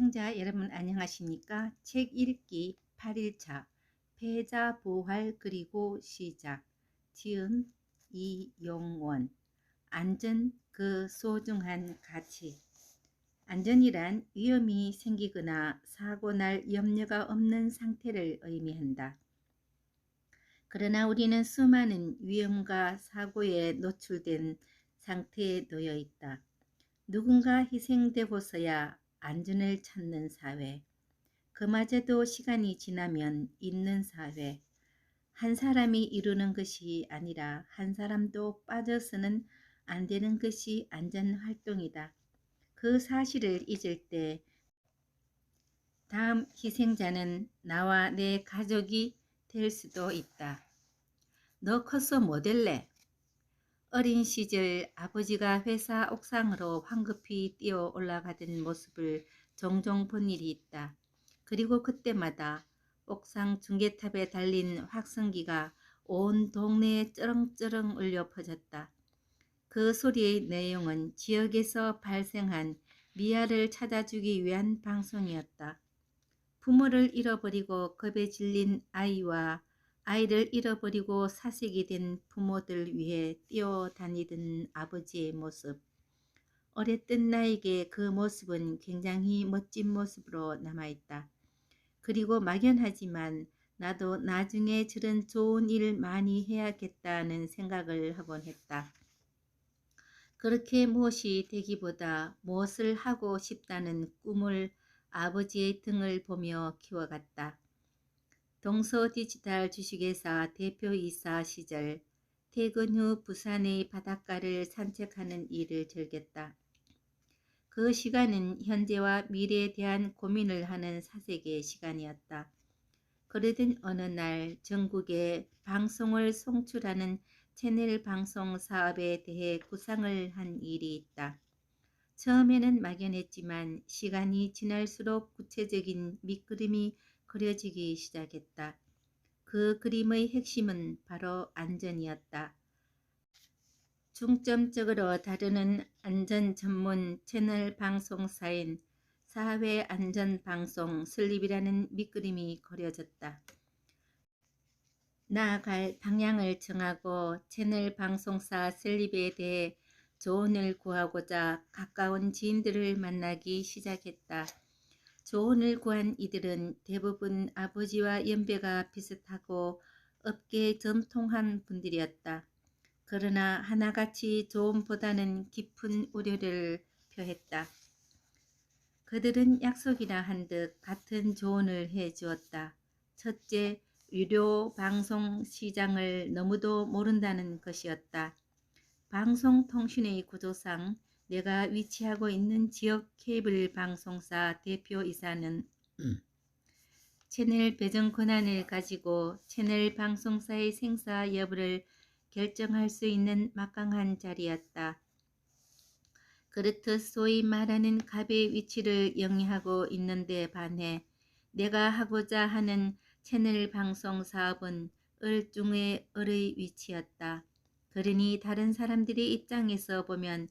시청자 여러분 안녕하십니까? 책 읽기 8일차 패자 부활 그리고 시작 지음 이용원 안전 그 소중한 가치 안전이란 위험이 생기거나 사고 날 염려가 없는 상태를 의미한다. 그러나 우리는 수많은 위험과 사고에 노출된 상태에 놓여 있다. 누군가 희생되고서야 안전을 찾는 사회, 그마저도 시간이 지나면 잊는 사회, 한 사람이 이루는 것이 아니라 한 사람도 빠져서는 안 되는 것이 안전활동이다. 그 사실을 잊을 때 다음 희생자는 나와 내 가족이 될 수도 있다. 너 커서 뭐 될래? 어린 시절 아버지가 회사 옥상으로 황급히 뛰어 올라가던 모습을 종종 본 일이 있다. 그리고 그때마다 옥상 중계탑에 달린 확성기가 온 동네에 쩌렁쩌렁 울려 퍼졌다. 그 소리의 내용은 지역에서 발생한 미아를 찾아주기 위한 방송이었다. 부모를 잃어버리고 겁에 질린 아이와 아이를 잃어버리고 사색이 된 부모들 위해 뛰어다니던 아버지의 모습. 어렸던 나에게 그 모습은 굉장히 멋진 모습으로 남아있다. 그리고 막연하지만 나도 나중에 저런 좋은 일 많이 해야겠다는 생각을 하곤 했다. 그렇게 무엇이 되기보다 무엇을 하고 싶다는 꿈을 아버지의 등을 보며 키워갔다. 동서디지털 주식회사 대표이사 시절 퇴근 후 부산의 바닷가를 산책하는 일을 즐겼다. 그 시간은 현재와 미래에 대한 고민을 하는 사색의 시간이었다. 그러던 어느 날 전국에 방송을 송출하는 채널 방송 사업에 대해 구상을 한 일이 있다. 처음에는 막연했지만 시간이 지날수록 구체적인 밑그림이 그려지기 시작했다. 그 그림의 핵심은 바로 안전이었다. 중점적으로 다루는 안전 전문 채널 방송사인 사회안전방송 설립이라는 밑그림이 그려졌다. 나아갈 방향을 정하고 채널 방송사 설립에 대해 조언을 구하고자 가까운 지인들을 만나기 시작했다. 조언을 구한 이들은 대부분 아버지와 연배가 비슷하고 업계에 전통한 분들이었다. 그러나 하나같이 조언보다는 깊은 우려를 표했다. 그들은 약속이나 한 듯 같은 조언을 해주었다. 첫째, 유료 방송 시장을 너무도 모른다는 것이었다. 방송통신의 구조상 내가 위치하고 있는 지역 케이블 방송사 대표이사는 채널 배정 권한을 가지고 채널 방송사의 생사 여부를 결정할 수 있는 막강한 자리였다. 그렇듯 소위 말하는 갑의 위치를 영위하고 있는데 반해 내가 하고자 하는 채널 방송 사업은 을 중의 을의 위치였다. 그러니 다른 사람들의 입장에서 보면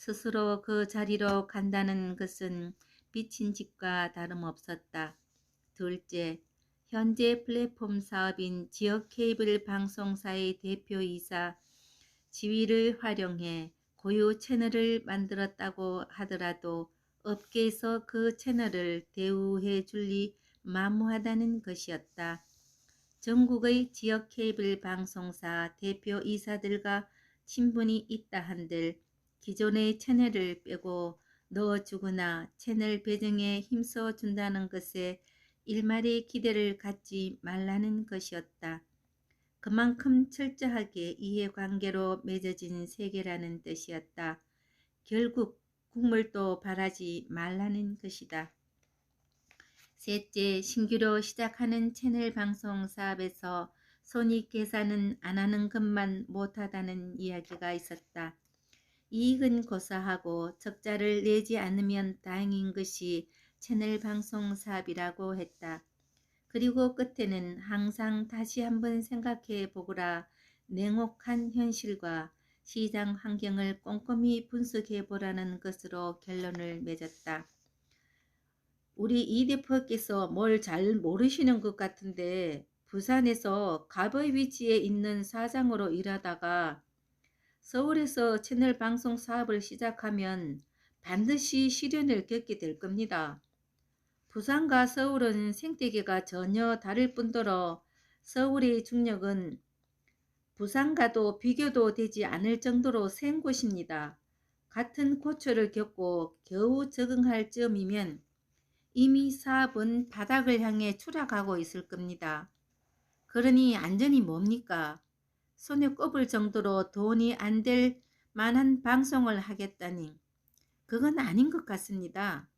스스로 그 자리로 간다는 것은 비친 집과 다름없었다. 둘째, 현재 플랫폼 사업인 지역 케이블 방송사의 대표이사 지위를 활용해 고유 채널을 만들었다고 하더라도 업계에서 그 채널을 대우해 줄리 만무하다는 것이었다. 전국의 지역 케이블 방송사 대표이사들과 친분이 있다 한들 기존의 채널을 빼고 넣어주거나 채널 배정에 힘써 준다는 것에 일말의 기대를 갖지 말라는 것이었다. 그만큼 철저하게 이해관계로 맺어진 세계라는 뜻이었다. 결국 국물도 바라지 말라는 것이다. 셋째, 신규로 시작하는 채널 방송 사업에서 손익 계산은 안 하는 것만 못하다는 이야기가 있었다. 이익은 고사하고 적자를 내지 않으면 다행인 것이 채널 방송 사업이라고 했다. 그리고 끝에는 항상 다시 한번 생각해 보거라 냉혹한 현실과 시장 환경을 꼼꼼히 분석해 보라는 것으로 결론을 맺었다. 우리 이 대표께서 뭘 잘 모르시는 것 같은데 부산에서 갑의 위치에 있는 사장으로 일하다가 서울에서 채널 방송 사업을 시작하면 반드시 시련을 겪게 될 겁니다. 부산과 서울은 생태계가 전혀 다를 뿐더러 서울의 중력은 부산과도 비교도 되지 않을 정도로 센 곳입니다. 같은 고초를 겪고 겨우 적응할 즈음이면 이미 사업은 바닥을 향해 추락하고 있을 겁니다. 그러니 안전이 뭡니까? 손에 꼽을 정도로 돈이 안 될 만한 방송을 하겠다니 그건 아닌 것 같습니다.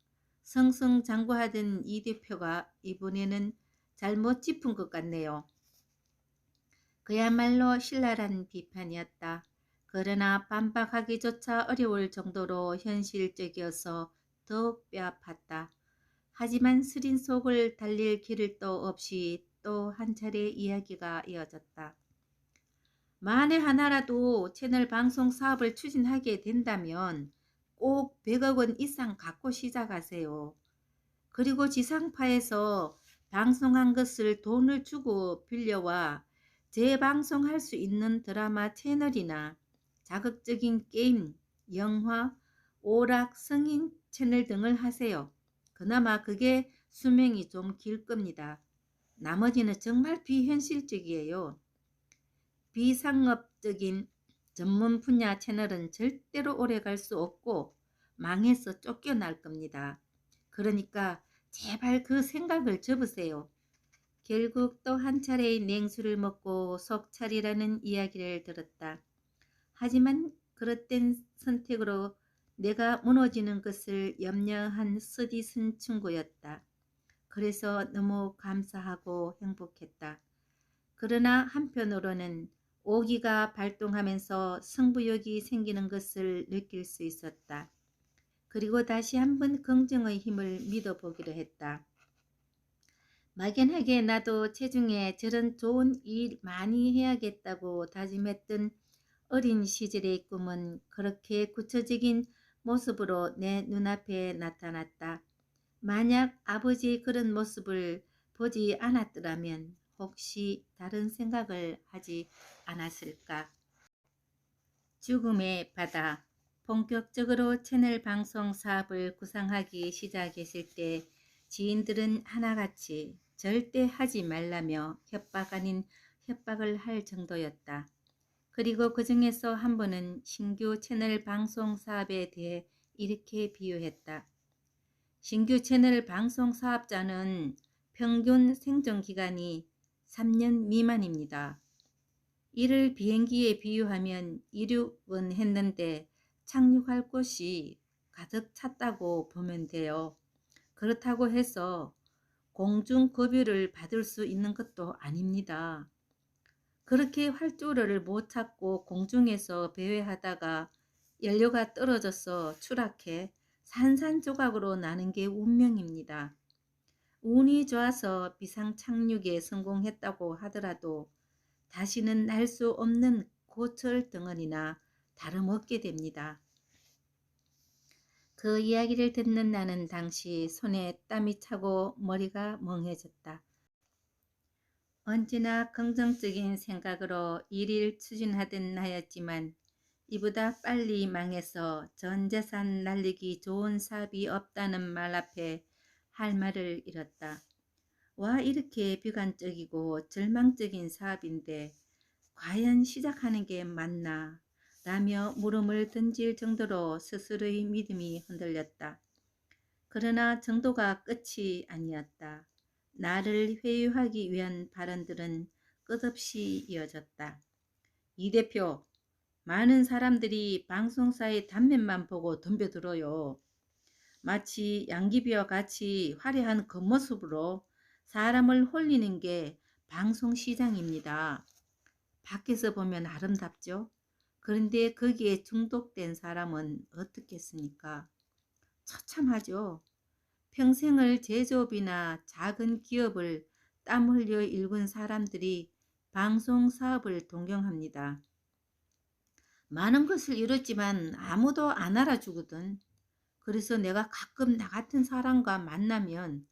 승승장구하던 이 대표가 이번에는 잘못 짚은 것 같네요. 그야말로 신랄한 비판이었다. 그러나 반박하기조차 어려울 정도로 현실적이어서 더욱 뼈아팠다. 하지만 스린 속을 달릴 길을 또 없이 또 한 차례 이야기가 이어졌다. 만에 하나라도 채널 방송 사업을 추진하게 된다면 꼭 100억 원 이상 갖고 시작하세요. 그리고 지상파에서 방송한 것을 돈을 주고 빌려와 재방송할 수 있는 드라마 채널이나 자극적인 게임, 영화, 오락, 성인 채널 등을 하세요. 그나마 그게 수명이 좀 길 겁니다. 나머지는 정말 비현실적이에요. 비상업적인 전문 분야 채널은 절대로 오래 갈 수 없고 망해서 쫓겨날 겁니다. 그러니까 제발 그 생각을 접으세요. 결국 또 한 차례의 냉수를 먹고 속 차리라는 이야기를 들었다. 하지만 그릇된 선택으로 내가 무너지는 것을 염려한 쓰디쓴 친구였다. 그래서 너무 감사하고 행복했다. 그러나 한편으로는 오기가 발동하면서 승부욕이 생기는 것을 느낄 수 있었다. 그리고 다시 한번 긍정의 힘을 믿어보기로 했다. 막연하게 나도 체중에 저런 좋은 일 많이 해야겠다고 다짐했던 어린 시절의 꿈은 그렇게 구체적인 모습으로 내 눈앞에 나타났다. 만약 아버지의 그런 모습을 보지 않았더라면 혹시 다른 생각을 하지 않았을까? 죽음의 바다. 본격적으로 채널 방송 사업을 구상하기 시작했을 때 지인들은 하나같이 절대 하지 말라며 협박 아닌 협박을 할 정도였다. 그리고 그 중에서 한 번은 신규 채널 방송 사업에 대해 이렇게 비유했다. 신규 채널 방송 사업자는 평균 생존 기간이 3년 미만입니다. 이를 비행기에 비유하면 이륙은 했는데 착륙할 곳이 가득 찼다고 보면 돼요. 그렇다고 해서 공중급유를 받을 수 있는 것도 아닙니다. 그렇게 활주로를 못 찾고 공중에서 배회하다가 연료가 떨어져서 추락해 산산조각으로 나는 게 운명입니다. 운이 좋아서 비상 착륙에 성공했다고 하더라도 다시는 날 수 없는 고철 덩어리나 다름없게 됩니다. 그 이야기를 듣는 나는 당시 손에 땀이 차고 머리가 멍해졌다. 언제나 긍정적인 생각으로 일을 추진하던 나였지만 이보다 빨리 망해서 전 재산 날리기 좋은 사업이 없다는 말 앞에 할 말을 잃었다. 와, 이렇게 비관적이고 절망적인 사업인데 과연 시작하는 게 맞나? 라며 물음을 던질 정도로 스스로의 믿음이 흔들렸다. 그러나 정도가 끝이 아니었다. 나를 회유하기 위한 발언들은 끝없이 이어졌다. 이 대표, 많은 사람들이 방송사의 단면만 보고 덤벼들어요. 마치 양귀비와 같이 화려한 겉모습으로 사람을 홀리는 게 방송시장입니다. 밖에서 보면 아름답죠. 그런데 거기에 중독된 사람은 어떻겠습니까? 처참하죠. 평생을 제조업이나 작은 기업을 땀 흘려 일군 사람들이 방송 사업을 동경합니다. 많은 것을 이뤘지만 아무도 안 알아주거든. 그래서 내가 가끔 나 같은 사람과 만나면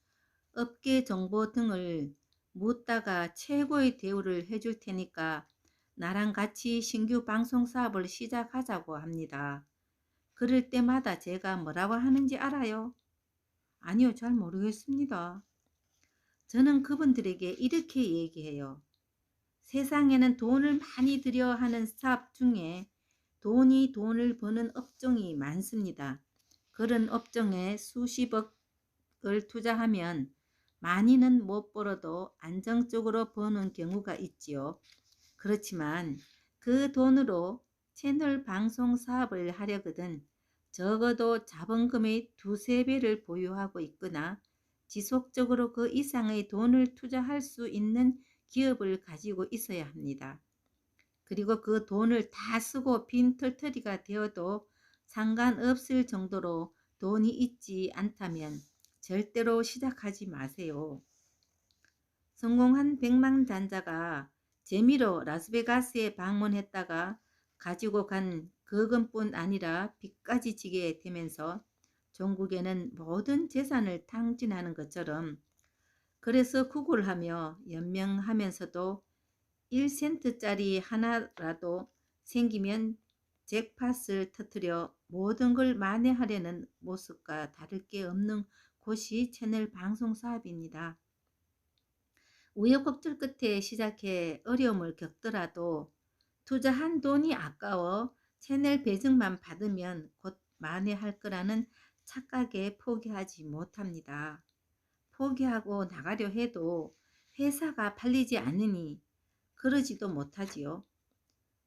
업계 정보 등을 묻다가 최고의 대우를 해줄 테니까 나랑 같이 신규 방송 사업을 시작하자고 합니다. 그럴 때마다 제가 뭐라고 하는지 알아요? 아니요, 잘 모르겠습니다. 저는 그분들에게 이렇게 얘기해요. 세상에는 돈을 많이 들여 하는 사업 중에 돈을 버는 업종이 많습니다. 그런 업종에 수십억을 투자하면 많이는 못 벌어도 안정적으로 버는 경우가 있지요. 그렇지만 그 돈으로 채널 방송 사업을 하려거든 적어도 자본금의 두세 배를 보유하고 있거나 지속적으로 그 이상의 돈을 투자할 수 있는 기업을 가지고 있어야 합니다. 그리고 그 돈을 다 쓰고 빈털터리가 되어도 상관없을 정도로 돈이 있지 않다면 절대로 시작하지 마세요. 성공한 백만장자가 재미로 라스베가스에 방문했다가 가지고 간 거금뿐 아니라 빚까지 지게 되면서 종국에는 모든 재산을 탕진하는 것처럼 그래서 구걸하며 연명하면서도 1센트짜리 하나라도 생기면 잭팟을 터뜨려 모든 걸 만회하려는 모습과 다를 게 없는 곳이 채널 방송 사업입니다. 우여곡절 끝에 시작해 어려움을 겪더라도 투자한 돈이 아까워 채널 배정만 받으면 곧 만회할 거라는 착각에 포기하지 못합니다. 포기하고 나가려 해도 회사가 팔리지 않으니 그러지도 못하지요.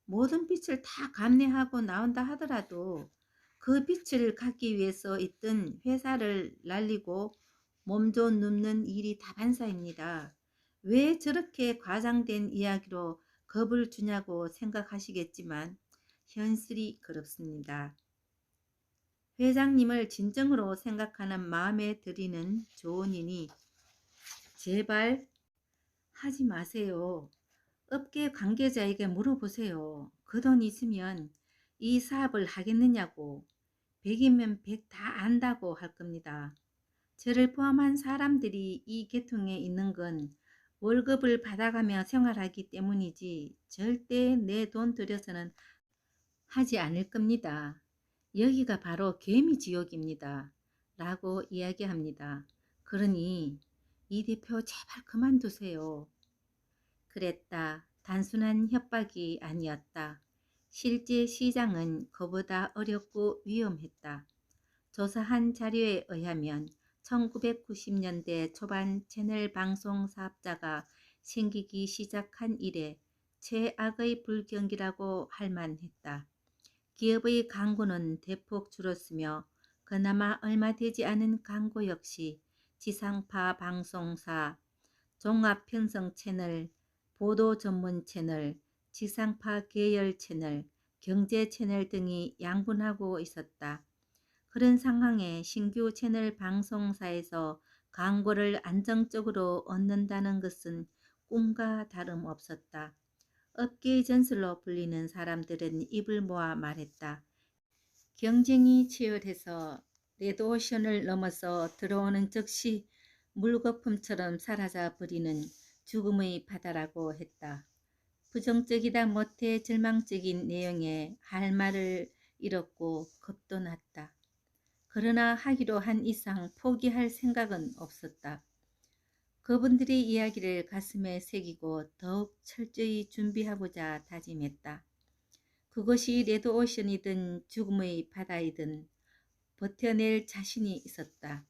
모든 빚을 다 감내하고 나온다 하더라도 그 빚을 갚기 위해서 있던 회사를 날리고 몸좀 눕는 일이 다반사입니다. 왜 저렇게 과장된 이야기로 겁을 주냐고 생각하시겠지만 현실이 그렇습니다. 회장님을 진정으로 생각하는 마음에 드리는 조언이니 제발 하지 마세요. 업계 관계자에게 물어보세요. 그 돈 있으면 이 사업을 하겠느냐고. 100이면 100 다 안다고 할 겁니다. 저를 포함한 사람들이 이 계통에 있는 건 월급을 받아가며 생활하기 때문이지 절대 내 돈 들여서는 하지 않을 겁니다. 여기가 바로 개미지옥입니다. 라고 이야기합니다. 그러니 이 대표 제발 그만두세요. 그랬다. 단순한 협박이 아니었다. 실제 시장은 그보다 어렵고 위험했다. 조사한 자료에 의하면 1990년대 초반 채널 방송 사업자가 생기기 시작한 이래 최악의 불경기라고 할 만했다. 기업의 광고는 대폭 줄었으며 그나마 얼마 되지 않은 광고 역시 지상파 방송사, 종합편성 채널, 보도 전문 채널, 지상파 계열 채널, 경제 채널 등이 양분하고 있었다. 그런 상황에 신규 채널 방송사에서 광고를 안정적으로 얻는다는 것은 꿈과 다름없었다. 업계의 전설로 불리는 사람들은 입을 모아 말했다. 경쟁이 치열해서 레드오션을 넘어서 들어오는 즉시 물거품처럼 사라져 버리는 죽음의 바다라고 했다. 부정적이다 못해 절망적인 내용에 할 말을 잃었고 겁도 났다. 그러나 하기로 한 이상 포기할 생각은 없었다. 그분들의 이야기를 가슴에 새기고 더욱 철저히 준비하고자 다짐했다. 그것이 레드오션이든 죽음의 바다이든 버텨낼 자신이 있었다.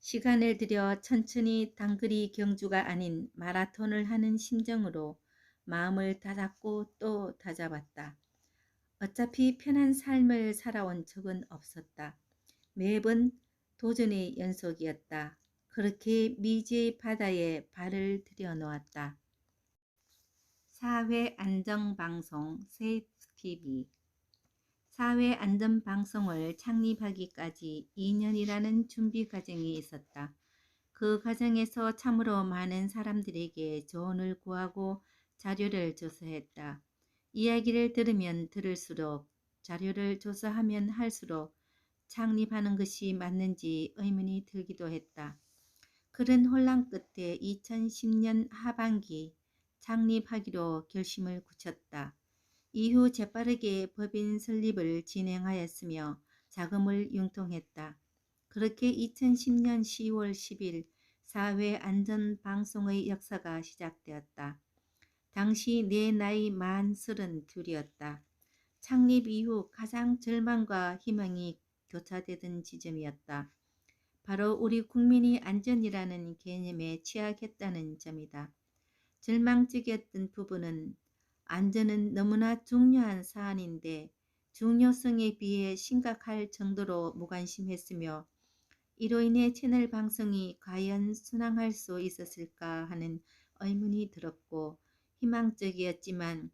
시간을 들여 천천히 단거리 경주가 아닌 마라톤을 하는 심정으로 마음을 다잡고 또 다잡았다. 어차피 편한 삶을 살아온 적은 없었다. 매번 도전의 연속이었다. 그렇게 미지의 바다에 발을 들여놓았다. 사회안전방송 세이프TV 사회안전방송을 창립하기까지 2년이라는 준비 과정이 있었다. 그 과정에서 참으로 많은 사람들에게 조언을 구하고 자료를 조사했다. 이야기를 들으면 들을수록 자료를 조사하면 할수록 창립하는 것이 맞는지 의문이 들기도 했다. 그런 혼란 끝에 2010년 하반기 창립하기로 결심을 굳혔다. 이후 재빠르게 법인 설립을 진행하였으며 자금을 융통했다. 그렇게 2010년 10월 10일 사회안전방송의 역사가 시작되었다. 당시 내 나이 만 32이었다. 창립 이후 가장 절망과 희망이 교차되던 지점이었다. 바로 우리 국민이 안전이라는 개념에 취약했다는 점이다. 절망적이었던 부분은 안전은 너무나 중요한 사안인데 중요성에 비해 심각할 정도로 무관심했으며 이로 인해 채널 방송이 과연 순항할 수 있었을까 하는 의문이 들었고 희망적이었지만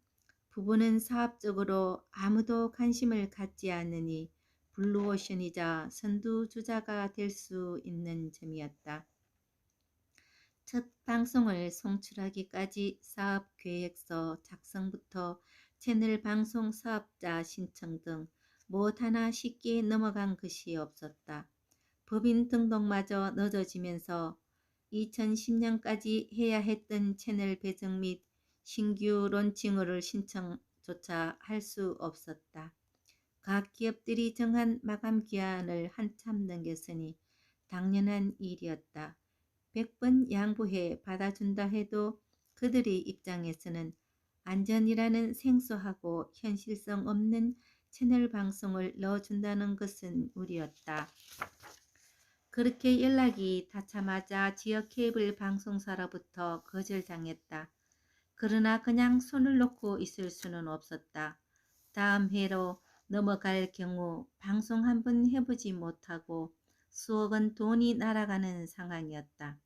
부부는 사업적으로 아무도 관심을 갖지 않으니 블루오션이자 선두주자가 될 수 있는 점이었다. 첫 방송을 송출하기까지 사업계획서 작성부터 채널 방송 사업자 신청 등 무엇 하나 쉽게 넘어간 것이 없었다. 법인 등록마저 늦어지면서 2010년까지 해야 했던 채널 배정 및 신규 론칭을 신청조차 할 수 없었다. 각 기업들이 정한 마감 기한을 한참 넘겼으니 당연한 일이었다. 100번 양보해 받아준다 해도 그들의 입장에서는 안전이라는 생소하고 현실성 없는 채널 방송을 넣어준다는 것은 무리였다. 그렇게 연락이 닿자마자 지역 케이블 방송사로부터 거절당했다. 그러나 그냥 손을 놓고 있을 수는 없었다. 다음 해로 넘어갈 경우 방송 한번 해보지 못하고 수억 원 돈이 날아가는 상황이었다.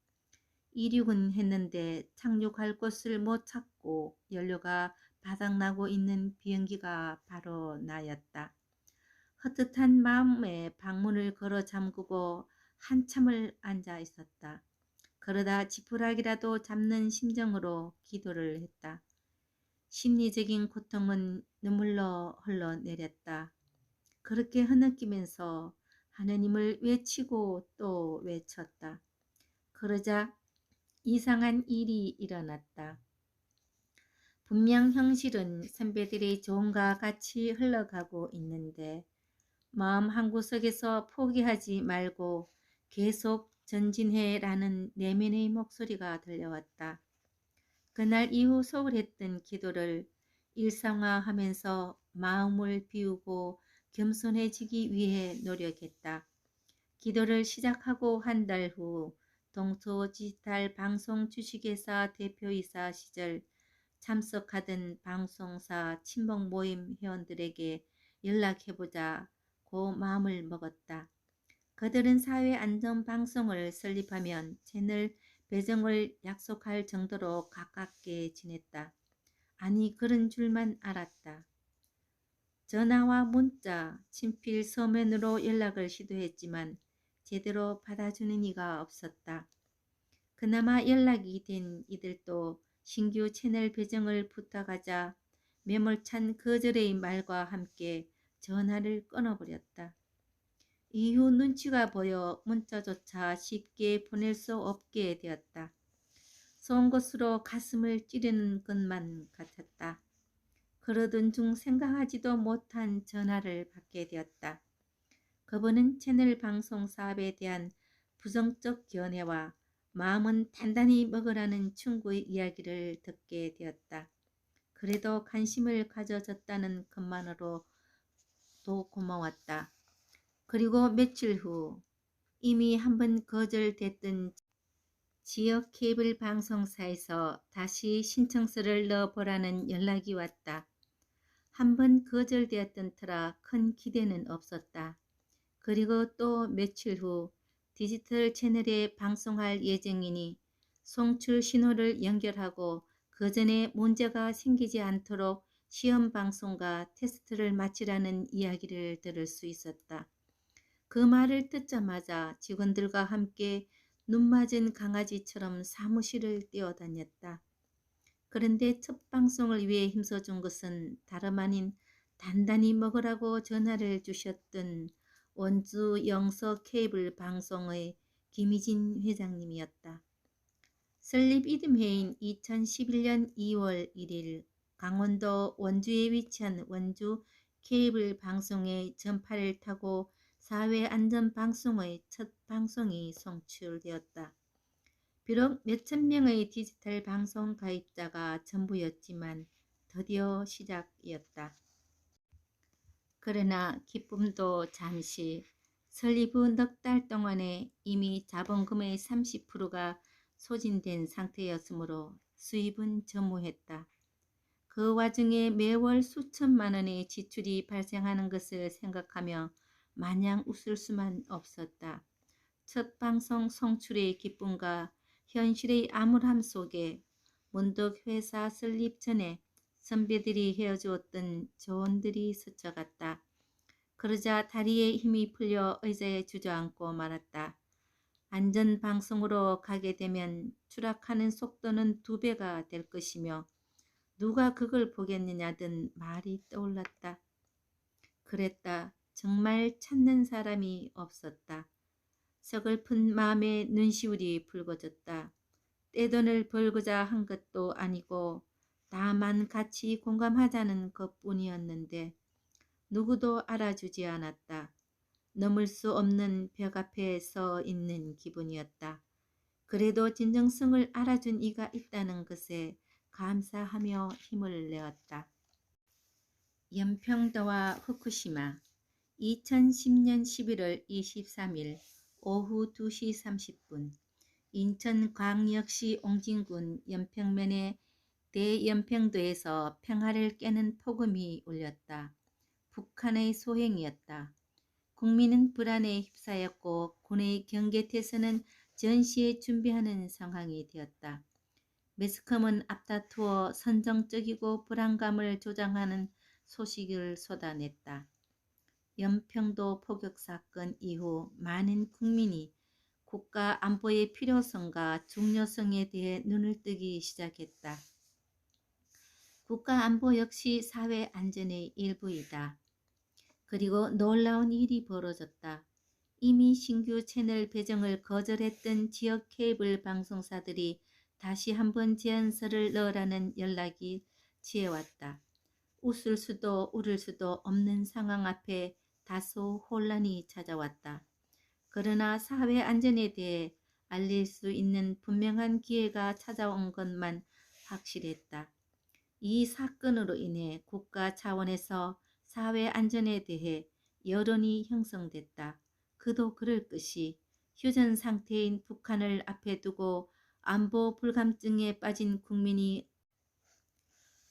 이륙은 했는데 착륙할 곳을 못 찾고 연료가 바닥나고 있는 비행기가 바로 나였다. 헛헛한 마음에 방문을 걸어 잠그고 한참을 앉아 있었다. 그러다 지푸라기라도 잡는 심정으로 기도를 했다. 심리적인 고통은 눈물로 흘러내렸다. 그렇게 흐느끼면서 하느님을 외치고 또 외쳤다. 그러자 이상한 일이 일어났다. 분명 현실은 선배들의 조언과 같이 흘러가고 있는데 마음 한구석에서 포기하지 말고 계속 전진해라는 내면의 목소리가 들려왔다. 그날 이후 소홀했던 기도를 일상화하면서 마음을 비우고 겸손해지기 위해 노력했다. 기도를 시작하고 한 달 후 동서디지털 방송 주식회사 대표이사 시절 참석하던 방송사 친목 모임 회원들에게 연락해보자 고 마음을 먹었다. 그들은 사회안전방송을 설립하면 채널 배정을 약속할 정도로 가깝게 지냈다. 아니 그런 줄만 알았다. 전화와 문자, 친필 서면으로 연락을 시도했지만 제대로 받아주는 이가 없었다. 그나마 연락이 된 이들도 신규 채널 배정을 부탁하자 매몰찬 거절의 말과 함께 전화를 끊어버렸다. 이후 눈치가 보여 문자조차 쉽게 보낼 수 없게 되었다. 쏜 것으로 가슴을 찌르는 것만 같았다. 그러던 중 생각하지도 못한 전화를 받게 되었다. 그분은 채널 방송 사업에 대한 부정적 견해와 마음은 단단히 먹으라는 충고의 이야기를 듣게 되었다. 그래도 관심을 가져줬다는 것만으로도 고마웠다. 그리고 며칠 후 이미 한번 거절됐던 지역 케이블 방송사에서 다시 신청서를 넣어보라는 연락이 왔다. 한번 거절되었던 터라 큰 기대는 없었다. 그리고 또 며칠 후 디지털 채널에 방송할 예정이니 송출 신호를 연결하고 그 전에 문제가 생기지 않도록 시험 방송과 테스트를 마치라는 이야기를 들을 수 있었다. 그 말을 듣자마자 직원들과 함께 눈맞은 강아지처럼 사무실을 뛰어다녔다. 그런데 첫 방송을 위해 힘써준 것은 다름 아닌 단단히 먹으라고 전화를 주셨던 원주 영서 케이블 방송의 김희진 회장님이었다. 설립 이듬해인 2011년 2월 1일 강원도 원주에 위치한 원주 케이블 방송의 전파를 타고 사회안전방송의 첫 방송이 송출되었다. 비록 몇천 명의 디지털 방송 가입자가 전부였지만 드디어 시작이었다. 그러나 기쁨도 잠시. 설립 후 넉 달 동안에 이미 자본금의 30%가 소진된 상태였으므로 수입은 전무했다. 그 와중에 매월 수천만 원의 지출이 발생하는 것을 생각하며 마냥 웃을 수만 없었다. 첫 방송 송출의 기쁨과 현실의 암울함 속에 문득 회사 설립 전에 선배들이 헤어주었던 조언들이 스쳐갔다. 그러자 다리에 힘이 풀려 의자에 주저앉고 말았다. 안전방송으로 가게 되면 추락하는 속도는 2배가 될 것이며 누가 그걸 보겠느냐던 말이 떠올랐다. 그랬다. 정말 찾는 사람이 없었다. 서글픈 마음에 눈시울이 붉어졌다. 떼돈을 벌고자 한 것도 아니고 다만 같이 공감하자는 것뿐이었는데 누구도 알아주지 않았다. 넘을 수 없는 벽 앞에 서 있는 기분이었다. 그래도 진정성을 알아준 이가 있다는 것에 감사하며 힘을 내었다. 연평도와 후쿠시마 2010년 11월 23일 오후 2시 30분 인천광역시 옹진군 연평면의 대연평도에서 평화를 깨는 폭음이 울렸다. 북한의 소행이었다. 국민은 불안에 휩싸였고 군의 경계태세는 전시에 준비하는 상황이 되었다. 매스컴은 앞다투어 선정적이고 불안감을 조장하는 소식을 쏟아냈다. 연평도 포격 사건 이후 많은 국민이 국가 안보의 필요성과 중요성에 대해 눈을 뜨기 시작했다. 국가 안보 역시 사회 안전의 일부이다. 그리고 놀라운 일이 벌어졌다. 이미 신규 채널 배정을 거절했던 지역 케이블 방송사들이 다시 한번 제안서를 넣으라는 연락이 치해왔다. 웃을 수도 울을 수도 없는 상황 앞에 다소 혼란이 찾아왔다. 그러나 사회 안전에 대해 알릴 수 있는 분명한 기회가 찾아온 것만 확실했다. 이 사건으로 인해 국가 차원에서 사회 안전에 대해 여론이 형성됐다. 그도 그럴 것이 휴전 상태인 북한을 앞에 두고 안보 불감증에 빠진 국민이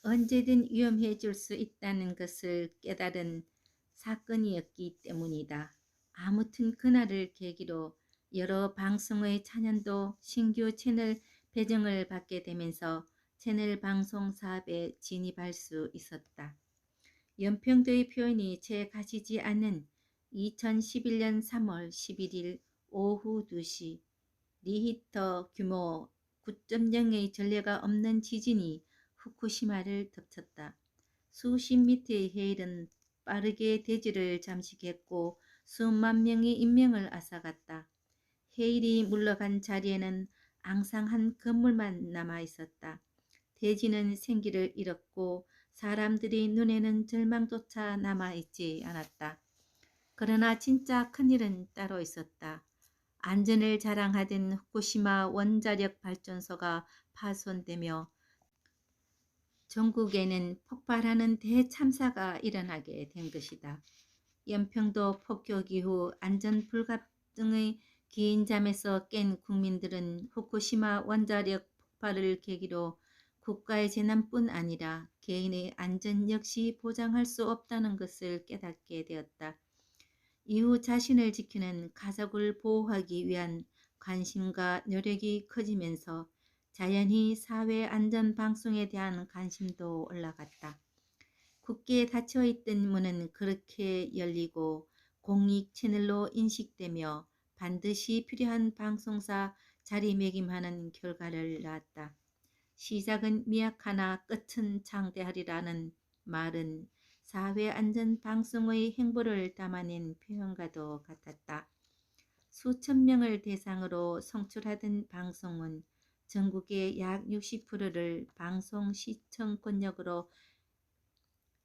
언제든 위험해질 수 있다는 것을 깨달은 사건이었기 때문이다. 아무튼 그날을 계기로 여러 방송의 찬연도 신규 채널 배정을 받게 되면서 채널 방송 사업에 진입할 수 있었다. 연평도의 표현이 채 가시지 않는 2011년 3월 11일 오후 2시 리히터 규모 9.0의 전례가 없는 지진이 후쿠시마를 덮쳤다. 수십 미터의 해일은 빠르게 대지를 잠식했고 수만 명의 인명을 앗아갔다. 해일이 물러간 자리에는 앙상 한 건물만 남아있었다. 대지는 생기를 잃었고 사람들의 눈에는 절망조차 남아있지 않았다. 그러나 진짜 큰일은 따로 있었다. 안전을 자랑하던 후쿠시마 원자력 발전소가 파손되며 전국에는 폭발하는 대참사가 일어나게 된 것이다. 연평도 폭격 이후 안전 불감증의 긴 잠에서 깬 국민들은 후쿠시마 원자력 폭발을 계기로 국가의 재난뿐 아니라 개인의 안전 역시 보장할 수 없다는 것을 깨닫게 되었다. 이후 자신을 지키는 가족을 보호하기 위한 관심과 노력이 커지면서 자연히 사회 안전 방송에 대한 관심도 올라갔다. 굳게 닫혀있던 문은 그렇게 열리고 공익 채널로 인식되며 반드시 필요한 방송사 자리매김하는 결과를 낳았다. 시작은 미약하나 끝은 장대하리라는 말은 사회안전방송의 행보를 담아낸 표현과도 같았다. 수천 명을 대상으로 송출하던 방송은 전국의 약 60%를 방송 시청권역으로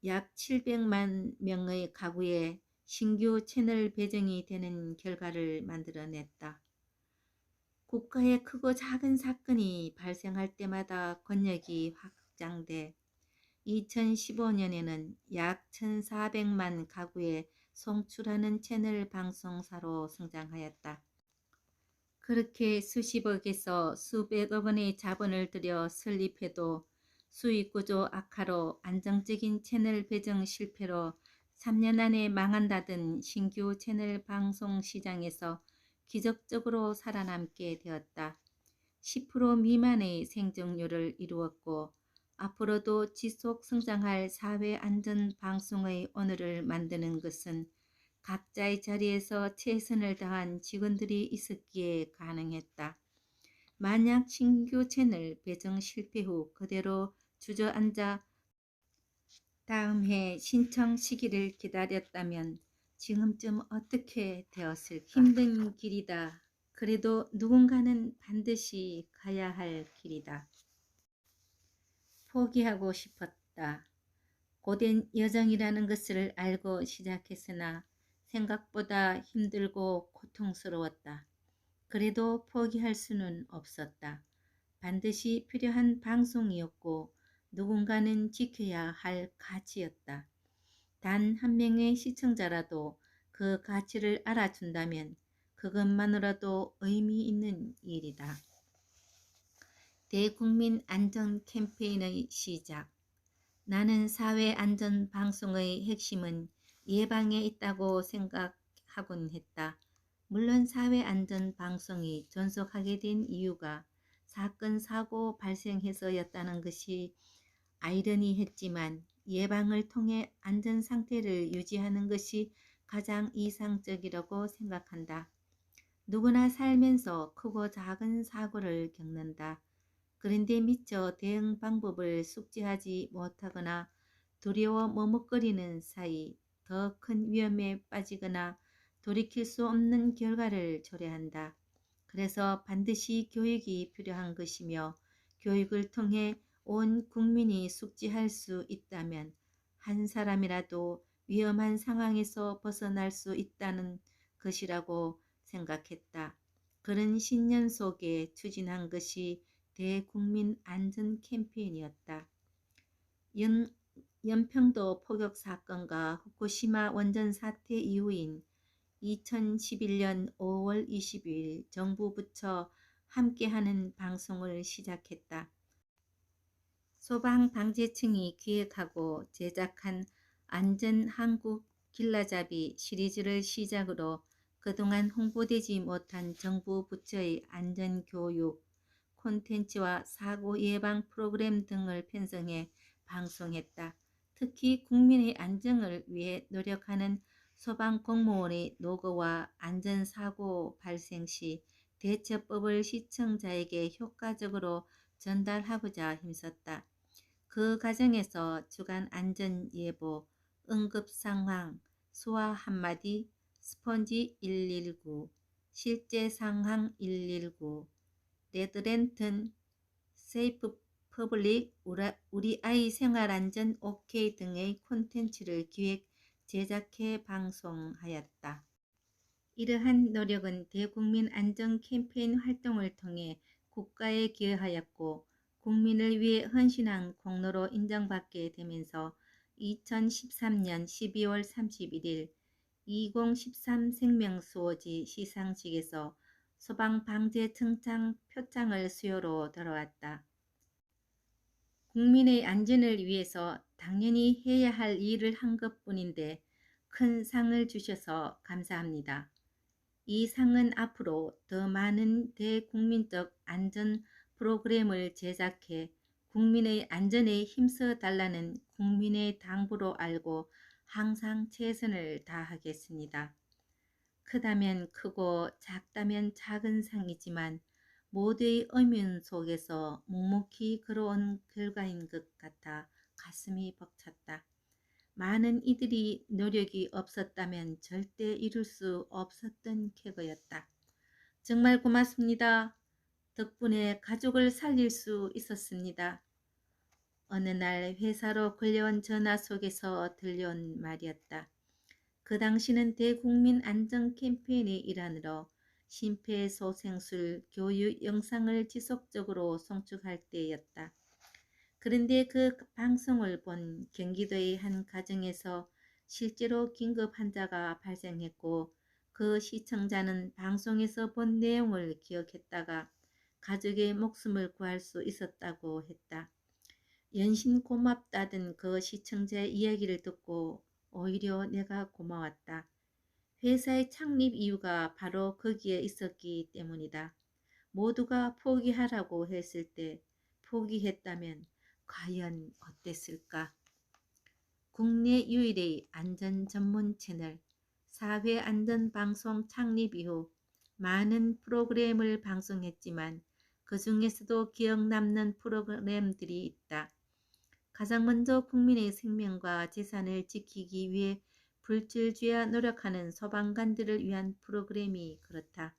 약 700만 명의 가구에 신규 채널 배정이 되는 결과를 만들어냈다. 국가의 크고 작은 사건이 발생할 때마다 권역이 확장돼 2015년에는 약 1,400만 가구에 송출하는 채널 방송사로 성장하였다. 그렇게 수십억에서 수백억 원의 자본을 들여 설립해도 수익구조 악화로 안정적인 채널 배정 실패로 3년 안에 망한다던 신규 채널 방송 시장에서 기적적으로 살아남게 되었다. 10% 미만의 생존율을 이루었고 앞으로도 지속 성장할 사회안전방송의 오늘을 만드는 것은 각자의 자리에서 최선을 다한 직원들이 있었기에 가능했다. 만약 신규 채널 배정 실패 후 그대로 주저앉아 다음 해 신청 시기를 기다렸다면 지금쯤 어떻게 되었을까? 힘든 길이다. 그래도 누군가는 반드시 가야 할 길이다. 포기하고 싶었다. 고된 여정이라는 것을 알고 시작했으나 생각보다 힘들고 고통스러웠다. 그래도 포기할 수는 없었다. 반드시 필요한 방송이었고 누군가는 지켜야 할 가치였다. 단 한 명의 시청자라도 그 가치를 알아준다면 그것만으로도 의미 있는 일이다. 대국민 안전 캠페인의 시작. 나는 사회안전방송의 핵심은 예방에 있다고 생각하곤 했다. 물론 사회안전방송이 존속하게 된 이유가 사건, 사고 발생해서였다는 것이 아이러니했지만 예방을 통해 안전상태를 유지하는 것이 가장 이상적이라고 생각한다. 누구나 살면서 크고 작은 사고를 겪는다. 그런데 미처 대응 방법을 숙지하지 못하거나 두려워 머뭇거리는 사이 더 큰 위험에 빠지거나 돌이킬 수 없는 결과를 초래한다. 그래서 반드시 교육이 필요한 것이며 교육을 통해 온 국민이 숙지할 수 있다면 한 사람이라도 위험한 상황에서 벗어날 수 있다는 것이라고 생각했다. 그런 신념 속에 추진한 것이 대국민 안전 캠페인이었다. 연평도 포격 사건과 후쿠시마 원전 사태 이후인 2011년 5월 22일 정부 부처 함께하는 방송을 시작했다. 소방방재청이 기획하고 제작한 안전한국 길라잡이 시리즈를 시작으로 그동안 홍보되지 못한 정부 부처의 안전교육, 콘텐츠와 사고 예방 프로그램 등을 편성해 방송했다. 특히 국민의 안전을 위해 노력하는 소방 공무원의 노고와 안전사고 발생 시 대처법을 시청자에게 효과적으로 전달하고자 힘썼다. 그 과정에서 주간 안전예보, 응급상황, 수화 한마디, 스폰지 119, 실제상황 119, 레드랜턴, 세이프 퍼블릭, 우리 아이 생활안전 OK 등의 콘텐츠를 기획, 제작해 방송하였다. 이러한 노력은 대국민 안전 캠페인 활동을 통해 국가에 기여하였고 국민을 위해 헌신한 공로로 인정받게 되면서 2013년 12월 31일 2013 생명수호지 시상식에서 소방방재청장 표창을 수여로 돌아왔다. 국민의 안전을 위해서 당연히 해야 할 일을 한 것뿐인데 큰 상을 주셔서 감사합니다. 이 상은 앞으로 더 많은 대국민적 안전 프로그램을 제작해 국민의 안전에 힘써 달라는 국민의 당부로 알고 항상 최선을 다하겠습니다. 크다면 크고 작다면 작은 상이지만 모두의 의문 속에서 묵묵히 걸어온 결과인 것 같아 가슴이 벅찼다. 많은 이들이 노력이 없었다면 절대 이룰 수 없었던 쾌거였다. 정말 고맙습니다. 덕분에 가족을 살릴 수 있었습니다. 어느 날 회사로 걸려온 전화 속에서 들려온 말이었다. 그 당시는 대국민 안전 캠페인의 일환으로 심폐소생술 교육 영상을 지속적으로 송출할 때였다. 그런데 그 방송을 본 경기도의 한 가정에서 실제로 긴급 환자가 발생했고 그 시청자는 방송에서 본 내용을 기억했다가 가족의 목숨을 구할 수 있었다고 했다. 연신 고맙다던 그 시청자의 이야기를 듣고 오히려 내가 고마웠다. 회사의 창립 이유가 바로 거기에 있었기 때문이다. 모두가 포기하라고 했을 때 포기했다면 과연 어땠을까? 국내 유일의 안전 전문 채널 사회안전방송 창립 이후 많은 프로그램을 방송했지만 그 중에서도 기억 남는 프로그램들이 있다. 가장 먼저 국민의 생명과 재산을 지키기 위해 불철주야 노력하는 소방관들을 위한 프로그램이 그렇다.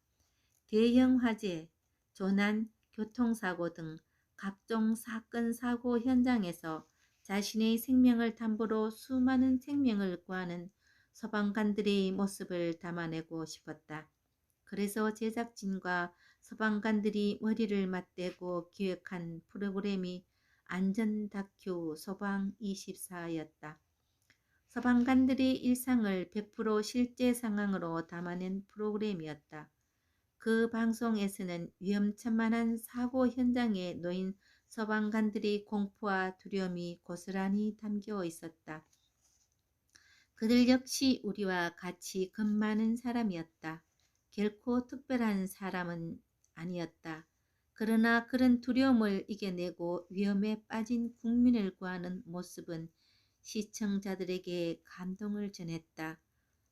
대형 화재, 조난, 교통사고 등 각종 사건, 사고 현장에서 자신의 생명을 담보로 수많은 생명을 구하는 소방관들의 모습을 담아내고 싶었다. 그래서 제작진과 소방관들이 머리를 맞대고 기획한 프로그램이 안전 다큐 소방24였다. 소방관들의 일상을 100% 실제 상황으로 담아낸 프로그램이었다. 그 방송에서는 위험천만한 사고 현장에 놓인 소방관들의 공포와 두려움이 고스란히 담겨 있었다. 그들 역시 우리와 같이 겁 많은 사람이었다. 결코 특별한 사람은 아니었다. 그러나 그런 두려움을 이겨내고 위험에 빠진 국민을 구하는 모습은 시청자들에게 감동을 전했다.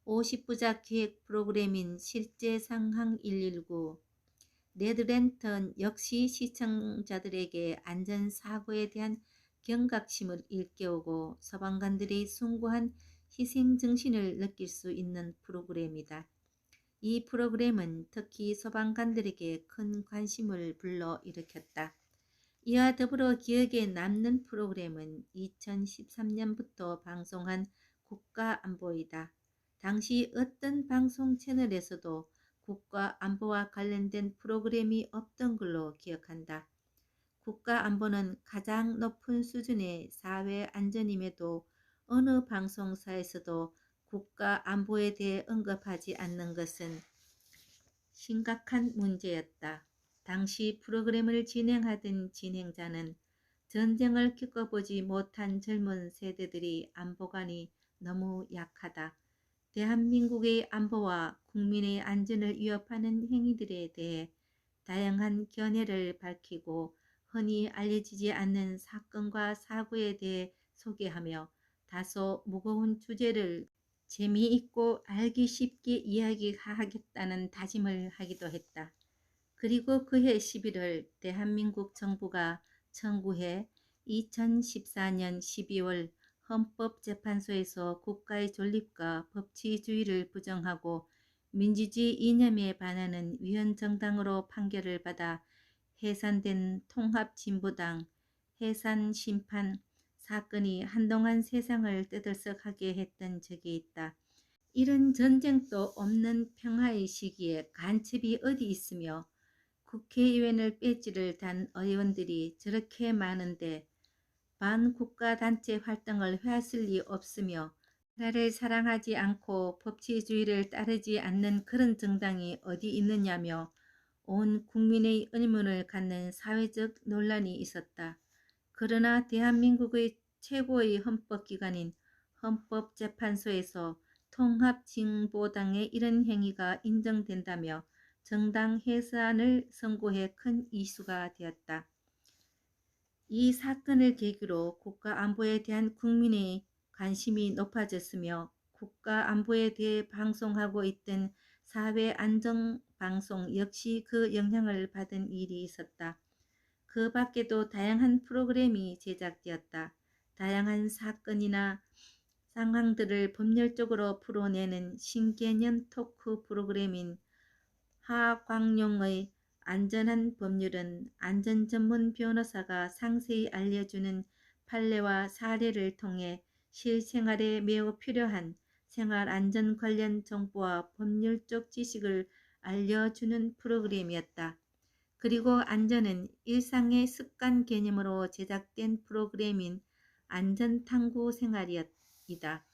50부작 기획 프로그램인 실제 상황 119 레드랜턴 역시 시청자들에게 안전사고에 대한 경각심을 일깨우고 소방관들의 숭고한 희생정신을 느낄 수 있는 프로그램이다. 이 프로그램은 특히 소방관들에게 큰 관심을 불러일으켰다. 이와 더불어 기억에 남는 프로그램은 2013년부터 방송한 국가안보이다. 당시 어떤 방송 채널에서도 국가안보와 관련된 프로그램이 없던 걸로 기억한다. 국가안보는 가장 높은 수준의 사회안전임에도 어느 방송사에서도 국가안보에 대해 언급하지 않는 것은 심각한 문제였다. 당시 프로그램을 진행하던 진행자는 전쟁을 겪어보지 못한 젊은 세대들이 안보관이 너무 약하다. 대한민국의 안보와 국민의 안전을 위협하는 행위들에 대해 다양한 견해를 밝히고 흔히 알려지지 않는 사건과 사고에 대해 소개하며 다소 무거운 주제를 재미있고 알기 쉽게 이야기하겠다는 다짐을 하기도 했다. 그리고 그해 11월 대한민국 정부가 청구해 2014년 12월 헌법재판소에서 국가의 존립과 법치주의를 부정하고 민주주의 이념에 반하는 위헌정당으로 판결을 받아 해산된 통합진보당 해산심판 사건이 한동안 세상을 떠들썩하게 했던 적이 있다. 이런 전쟁도 없는 평화의 시기에 간첩이 어디 있으며 국회의원을 배지를 단 의원들이 저렇게 많은데 반국가단체 활동을 해왔을 리 없으며 나라를 사랑하지 않고 법치주의를 따르지 않는 그런 정당이 어디 있느냐며 온 국민의 의문을 갖는 사회적 논란이 있었다. 그러나 대한민국의 최고의 헌법기관인 헌법재판소에서 통합진보당의 이런 행위가 인정된다며 정당 해산을 선고해 큰 이슈가 되었다. 이 사건을 계기로 국가안보에 대한 국민의 관심이 높아졌으며 국가안보에 대해 방송하고 있던 사회안전방송 역시 그 영향을 받은 일이 있었다. 그 밖에도 다양한 프로그램이 제작되었다. 다양한 사건이나 상황들을 법률적으로 풀어내는 신개념 토크 프로그램인 하광룡의 안전한 법률은 안전 전문 변호사가 상세히 알려주는 판례와 사례를 통해 실생활에 매우 필요한 생활안전 관련 정보와 법률적 지식을 알려주는 프로그램이었다. 그리고 안전은 일상의 습관 개념으로 제작된 프로그램인 안전탐구 생활이다.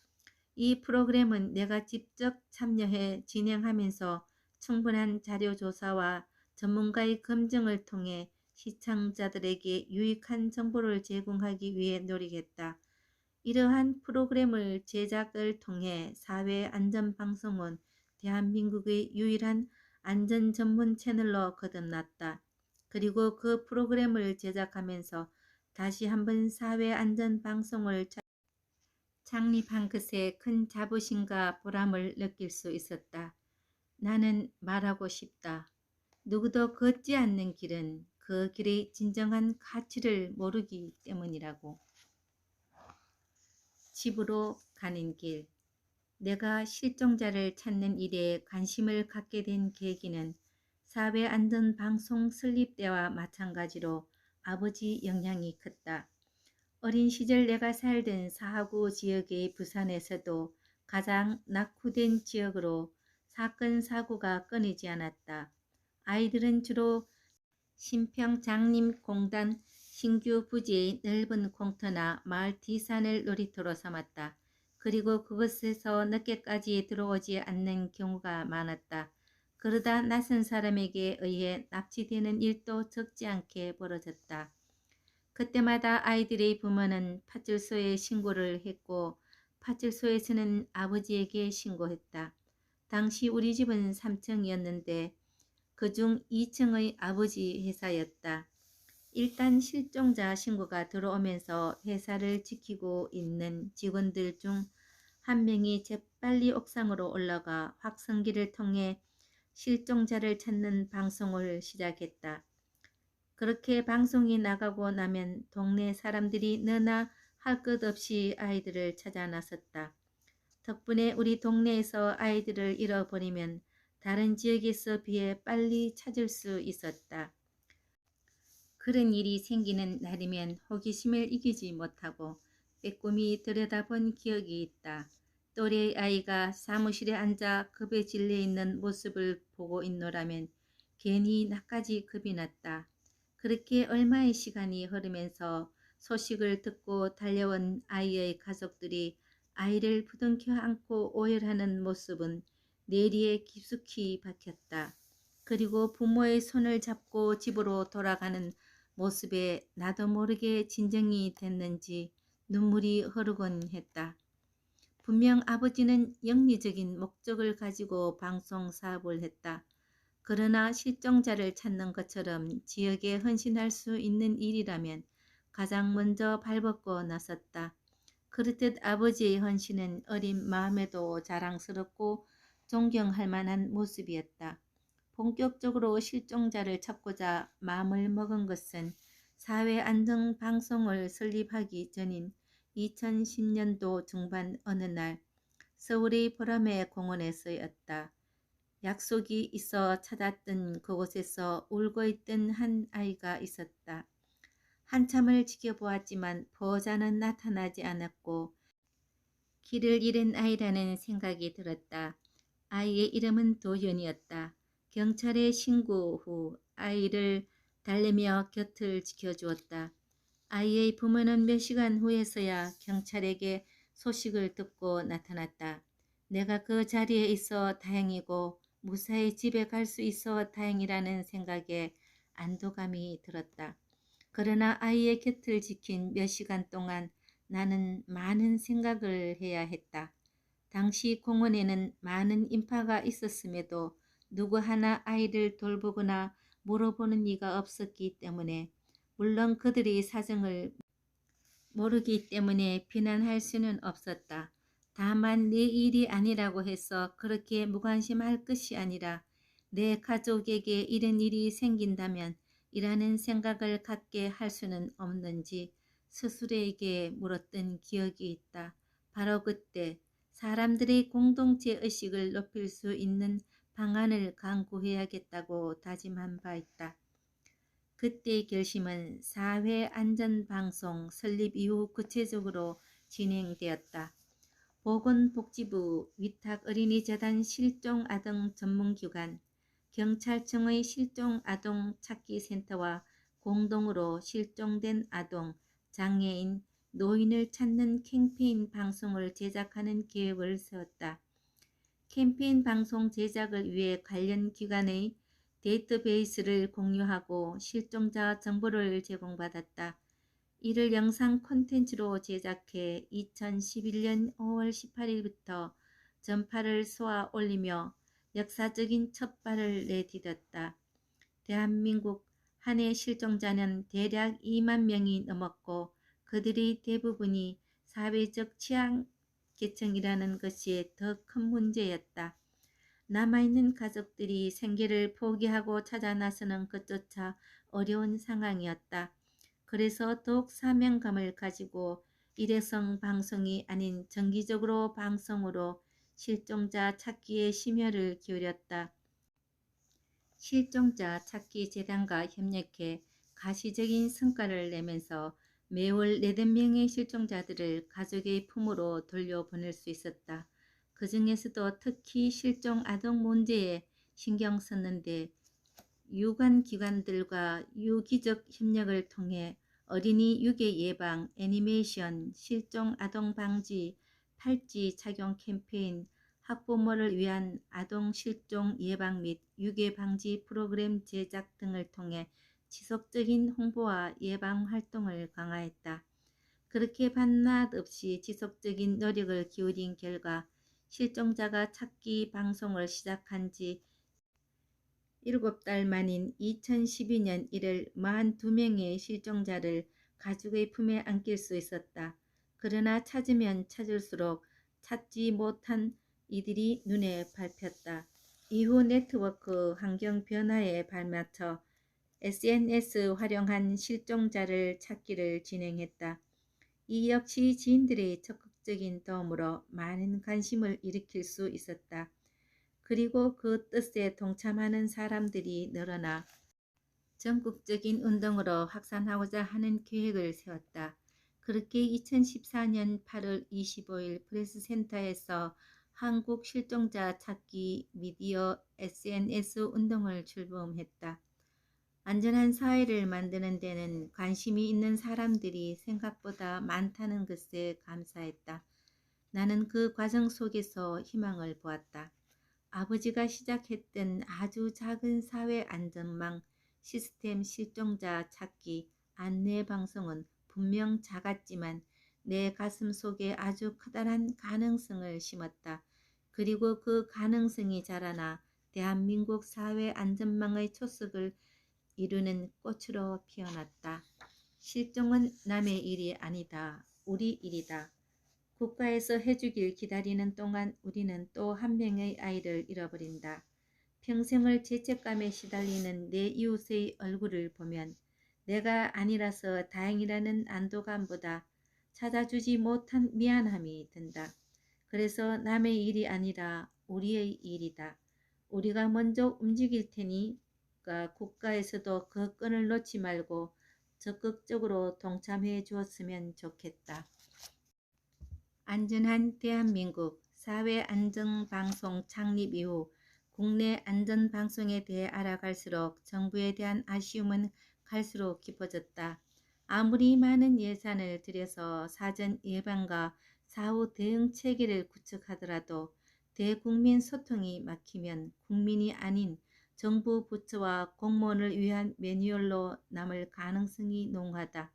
이 프로그램은 내가 직접 참여해 진행하면서 충분한 자료 조사와 전문가의 검증을 통해 시청자들에게 유익한 정보를 제공하기 위해 노력했다. 이러한 프로그램을 제작을 통해 사회안전방송은 대한민국의 유일한 안전 전문 채널로 거듭났다. 그리고 그 프로그램을 제작하면서 다시 한번 사회안전방송을 창립한 것에 큰 자부심과 보람을 느낄 수 있었다. 나는 말하고 싶다. 누구도 걷지 않는 길은 그 길의 진정한 가치를 모르기 때문이라고. 집으로 가는 길. 내가 실종자를 찾는 일에 관심을 갖게 된 계기는 사회안전방송 설립 때와 마찬가지로 아버지 영향이 컸다. 어린 시절 내가 살던 사하구 지역의 부산에서도 가장 낙후된 지역으로 사건 사고가 끊이지 않았다. 아이들은 주로 신평장림공단 신규 부지의 넓은 공터나 마을 뒷산을 놀이터로 삼았다. 그리고 그곳에서 늦게까지 들어오지 않는 경우가 많았다. 그러다 낯선 사람에게 의해 납치되는 일도 적지 않게 벌어졌다. 그때마다 아이들의 부모는 파출소에 신고를 했고 파출소에서는 아버지에게 신고했다. 당시 우리 집은 3층이었는데 그중 2층의 아버지 회사였다. 일단 실종자 신고가 들어오면서 회사를 지키고 있는 직원들 중 한 명이 재빨리 옥상으로 올라가 확성기를 통해 실종자를 찾는 방송을 시작했다. 그렇게 방송이 나가고 나면 동네 사람들이 너나 할 것 없이 아이들을 찾아 나섰다. 덕분에 우리 동네에서 아이들을 잃어버리면 다른 지역에서 비해 빨리 찾을 수 있었다. 그런 일이 생기는 날이면 호기심을 이기지 못하고 빼꼼히 들여다본 기억이 있다. 또래 아이가 사무실에 앉아 겁에 질려 있는 모습을 보고 있노라면 괜히 나까지 겁이 났다. 그렇게 얼마의 시간이 흐르면서 소식을 듣고 달려온 아이의 가족들이 아이를 부둥켜 안고 오열하는 모습은 뇌리에 깊숙이 박혔다. 그리고 부모의 손을 잡고 집으로 돌아가는 모습에 나도 모르게 진정이 됐는지 눈물이 흐르곤 했다. 분명 아버지는 영리적인 목적을 가지고 방송 사업을 했다. 그러나 실종자를 찾는 것처럼 지역에 헌신할 수 있는 일이라면 가장 먼저 발벗고 나섰다. 그렇듯 아버지의 헌신은 어린 마음에도 자랑스럽고 존경할 만한 모습이었다. 본격적으로 실종자를 찾고자 마음을 먹은 것은 사회안전방송을 설립하기 전인 2010년도 중반 어느 날 서울의 보라매 공원에서였다. 약속이 있어 찾았던 그곳에서 울고 있던 한 아이가 있었다. 한참을 지켜보았지만 보호자는 나타나지 않았고 길을 잃은 아이라는 생각이 들었다. 아이의 이름은 도현이었다. 경찰에 신고 후 아이를 달래며 곁을 지켜주었다. 아이의 부모는 몇 시간 후에서야 경찰에게 소식을 듣고 나타났다. 내가 그 자리에 있어 다행이고 무사히 집에 갈 수 있어 다행이라는 생각에 안도감이 들었다. 그러나 아이의 곁을 지킨 몇 시간 동안 나는 많은 생각을 해야 했다. 당시 공원에는 많은 인파가 있었음에도 누구 하나 아이를 돌보거나 물어보는 이가 없었기 때문에 물론 그들의 사정을 모르기 때문에 비난할 수는 없었다. 다만 내 일이 아니라고 해서 그렇게 무관심할 것이 아니라 내 가족에게 이런 일이 생긴다면 이라는 생각을 갖게 할 수는 없는지 스스로에게 물었던 기억이 있다. 바로 그때 사람들의 공동체 의식을 높일 수 있는 방안을 강구해야겠다고 다짐한 바 있다. 그때의 결심은 사회안전방송 설립 이후 구체적으로 진행되었다. 보건복지부 위탁 어린이재단 실종아동 전문기관, 경찰청의 실종아동 찾기센터와 공동으로 실종된 아동, 장애인, 노인을 찾는 캠페인 방송을 제작하는 계획을 세웠다. 캠페인 방송 제작을 위해 관련 기관의 데이터베이스를 공유하고 실종자 정보를 제공받았다. 이를 영상 콘텐츠로 제작해 2011년 5월 18일부터 전파를 쏘아 올리며 역사적인 첫발을 내디뎠다. 대한민국 한 해 실종자는 대략 2만 명이 넘었고 그들의 대부분이 사회적 취약계층이라는 것이 더 큰 문제였다. 남아있는 가족들이 생계를 포기하고 찾아 나서는 것조차 어려운 상황이었다. 그래서 더욱 사명감을 가지고 일회성 방송이 아닌 정기적으로 방송으로 실종자 찾기에 심혈을 기울였다. 실종자 찾기 재단과 협력해 가시적인 성과를 내면서 매월 4~5명의 실종자들을 가족의 품으로 돌려보낼 수 있었다. 그 중에서도 특히 실종 아동 문제에 신경 썼는데 유관기관들과 유기적 협력을 통해 어린이 유괴 예방, 애니메이션, 실종 아동 방지, 팔찌 착용 캠페인, 학부모를 위한 아동 실종 예방 및 유괴 방지 프로그램 제작 등을 통해 지속적인 홍보와 예방 활동을 강화했다. 그렇게 밤낮 없이 지속적인 노력을 기울인 결과 실종자가 찾기 방송을 시작한 지 7달 만인 2012년 1월 42명의 실종자를 가족의 품에 안길 수 있었다. 그러나 찾으면 찾을수록 찾지 못한 이들이 눈에 밟혔다. 이후 네트워크 환경 변화에 발맞춰 SNS 활용한 실종자를 찾기를 진행했다. 이 역시 지인들의 적극적인 도움으로 많은 관심을 일으킬 수 있었다. 그리고 그 뜻에 동참하는 사람들이 늘어나 전국적인 운동으로 확산하고자 하는 계획을 세웠다. 그렇게 2014년 8월 25일 프레스센터에서 한국 실종자 찾기 미디어 SNS 운동을 출범했다. 안전한 사회를 만드는 데는 관심이 있는 사람들이 생각보다 많다는 것에 감사했다. 나는 그 과정 속에서 희망을 보았다. 아버지가 시작했던 아주 작은 사회 안전망 시스템 실종자 찾기 안내 방송은 분명 작았지만 내 가슴 속에 아주 커다란 가능성을 심었다. 그리고 그 가능성이 자라나 대한민국 사회 안전망의 초석을 이루는 꽃으로 피어났다. 실종은 남의 일이 아니다. 우리 일이다. 국가에서 해주길 기다리는 동안 우리는 또 한 명의 아이를 잃어버린다. 평생을 죄책감에 시달리는 내 이웃의 얼굴을 보면 내가 아니라서 다행이라는 안도감보다 찾아주지 못한 미안함이 든다. 그래서 남의 일이 아니라 우리의 일이다. 우리가 먼저 움직일 테니까 국가에서도 그 끈을 놓지 말고 적극적으로 동참해 주었으면 좋겠다. 안전한 대한민국 사회안전방송 창립 이후 국내 안전방송에 대해 알아갈수록 정부에 대한 아쉬움은 갈수록 깊어졌다. 아무리 많은 예산을 들여서 사전 예방과 사후 대응 체계를 구축하더라도 대국민 소통이 막히면 국민이 아닌 정부 부처와 공무원을 위한 매뉴얼로 남을 가능성이 농후하다.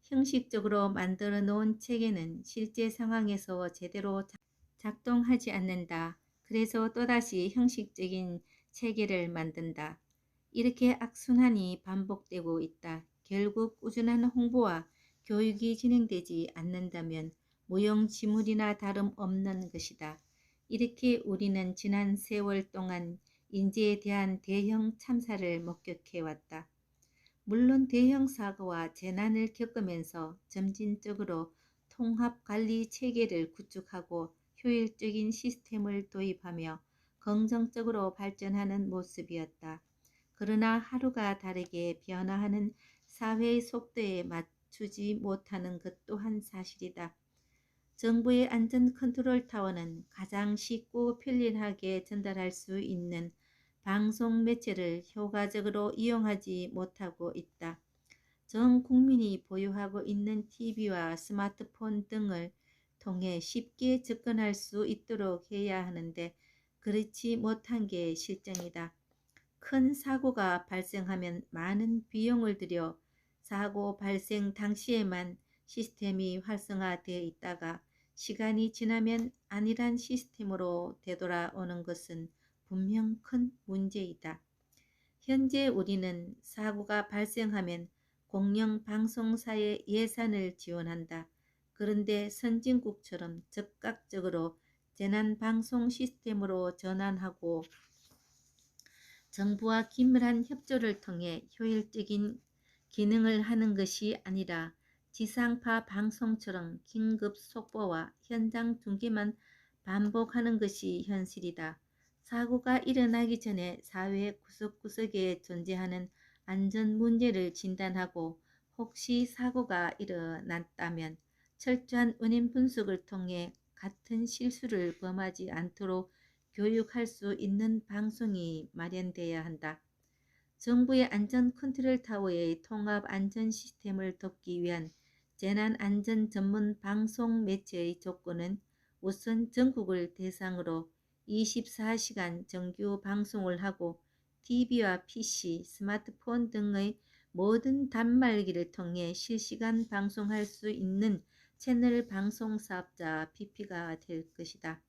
형식적으로 만들어 놓은 체계는 실제 상황에서 제대로 작동하지 않는다. 그래서 또다시 형식적인 체계를 만든다. 이렇게 악순환이 반복되고 있다. 결국 꾸준한 홍보와 교육이 진행되지 않는다면 무용지물이나 다름없는 것이다. 이렇게 우리는 지난 세월 동안 인재에 대한 대형 참사를 목격해왔다. 물론 대형 사고와 재난을 겪으면서 점진적으로 통합 관리 체계를 구축하고 효율적인 시스템을 도입하며 긍정적으로 발전하는 모습이었다. 그러나 하루가 다르게 변화하는 사회의 속도에 맞추지 못하는 것 또한 사실이다. 정부의 안전 컨트롤 타워는 가장 쉽고 편리하게 전달할 수 있는 방송 매체를 효과적으로 이용하지 못하고 있다. 전 국민이 보유하고 있는 TV와 스마트폰 등을 통해 쉽게 접근할 수 있도록 해야 하는데 그렇지 못한 게 실정이다. 큰 사고가 발생하면 많은 비용을 들여 사고 발생 당시에만 시스템이 활성화되어 있다가 시간이 지나면 안일한 시스템으로 되돌아오는 것은 분명 큰 문제이다. 현재 우리는 사고가 발생하면 공영 방송사의 예산을 지원한다. 그런데 선진국처럼 즉각적으로 재난방송 시스템으로 전환하고 정부와 긴밀한 협조를 통해 효율적인 기능을 하는 것이 아니라 지상파 방송처럼 긴급 속보와 현장 중계만 반복하는 것이 현실이다. 사고가 일어나기 전에 사회 구석구석에 존재하는 안전 문제를 진단하고 혹시 사고가 일어났다면 철저한 원인 분석을 통해 같은 실수를 범하지 않도록 교육할 수 있는 방송이 마련돼야 한다. 정부의 안전 컨트롤 타워의 통합 안전 시스템을 돕기 위한 재난 안전 전문 방송 매체의 조건은 우선 전국을 대상으로 24시간 정규 방송을 하고 TV와 PC, 스마트폰 등의 모든 단말기를 통해 실시간 방송할 수 있는 채널 방송 사업자 PP가 될 것이다.